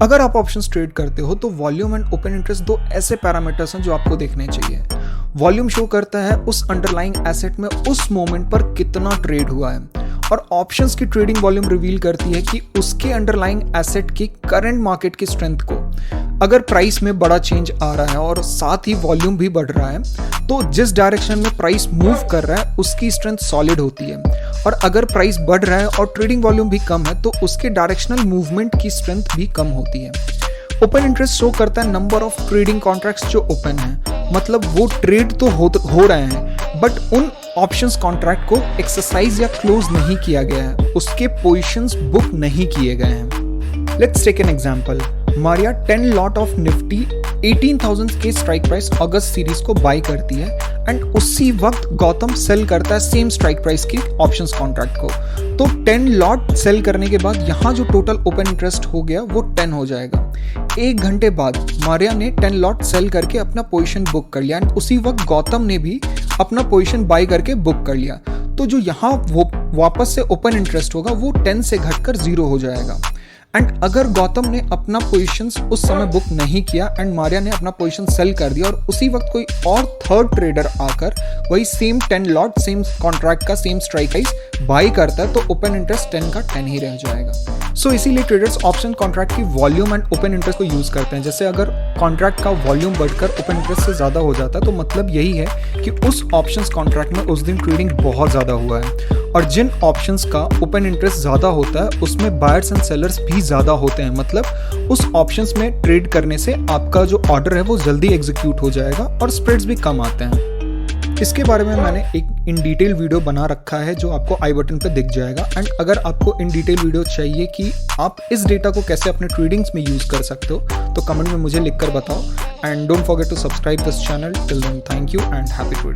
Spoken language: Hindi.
अगर आप ऑप्शंस ट्रेड करते हो तो वॉल्यूम एंड ओपन इंटरेस्ट दो ऐसे पैरामीटर्स हैं जो आपको देखने चाहिए। वॉल्यूम शो करता है उस अंडरलाइंग एसेट में उस मोमेंट पर कितना ट्रेड हुआ है, और ऑप्शंस की ट्रेडिंग वॉल्यूम रिवील करती है कि उसके अंडरलाइंग एसेट की करंट मार्केट की स्ट्रेंथ को। अगर प्राइस में बड़ा चेंज आ रहा है और साथ ही वॉल्यूम भी बढ़ रहा है तो जिस डायरेक्शन में प्राइस मूव कर रहा है उसकी स्ट्रेंथ सॉलिड होती है, और अगर प्राइस बढ़ रहा है और ट्रेडिंग वॉल्यूम भी कम है तो उसके डायरेक्शनल मूवमेंट की स्ट्रेंथ भी कम होती है। ओपन इंटरेस्ट शो करता है नंबर ऑफ ट्रेडिंग कॉन्ट्रैक्ट्स जो ओपन है, मतलब वो ट्रेड तो हो रहे हैं बट उन ऑप्शंस कॉन्ट्रैक्ट को एक्सरसाइज या क्लोज नहीं किया गया है, उसके पोजीशंस बुक नहीं किए गए हैं। Let's take an example. Maria 10 lot of Nifty 18,000 के स्ट्राइक प्राइस अगस्त सीरीज को बाय करती है एंड उसी वक्त गौतम सेल करता है सेम स्ट्राइक प्राइस की ऑप्शंस कॉन्ट्रैक्ट को। तो 10 लॉट सेल करने के बाद यहाँ जो टोटल ओपन इंटरेस्ट हो गया वो 10 हो जाएगा। 1 घंटे बाद मारिया ने 10 लॉट सेल करके अपना पोजीशन बुक कर लिया एंड उसी वक्त गौतम ने भी अपना पोजीशन बाय करके बुक कर लिया। तो जो यहाँ वो वापस से ओपन इंटरेस्ट होगा वो 10 से घटकर 0 हो जाएगा। एंड अगर गौतम ने अपना पोजीशन उस समय बुक नहीं किया एंड मारिया ने अपना पोजीशन सेल कर दिया और उसी वक्त कोई और थर्ड ट्रेडर आकर वही सेम 10 लॉट सेम कॉन्ट्रैक्ट का सेम स्ट्राइक प्राइस बाई करता है तो ओपन इंटरेस्ट 10 का 10 ही रह जाएगा। सो इसीलिए ट्रेडर्स ऑप्शन कॉन्ट्रैक्ट की वॉल्यूम एंड ओपन इंटरेस्ट को यूज करते हैं। जैसे अगर कॉन्ट्रैक्ट का वॉल्यूम बढ़कर ओपन इंटरेस्ट से ज्यादा हो जाता है तो मतलब यही है कि उस ऑप्शंस कॉन्ट्रैक्ट में उस दिन ट्रेडिंग बहुत ज्यादा हुआ है, और जिन ऑप्शंस का ओपन इंटरेस्ट ज्यादा होता है उसमें बायर्स एंड सेलर्स भी ज्यादा होते हैं, मतलब उस ऑप्शंस में ट्रेड करने से आपका जो ऑर्डर है वो जल्दी एग्जीक्यूट हो जाएगा और स्प्रेड्स भी कम आते हैं। इसके बारे में मैंने एक इन डिटेल वीडियो बना रखा है जो आपको आई बटन पे दिख जाएगा। एंड अगर आपको इन डिटेल वीडियो चाहिए कि आप इस डेटा को कैसे अपने ट्रेडिंग्स में यूज कर सकते हो तो कमेंट में मुझे लिखकर बताओ। And don't forget to subscribe this channel. Till then thank you and happy trading.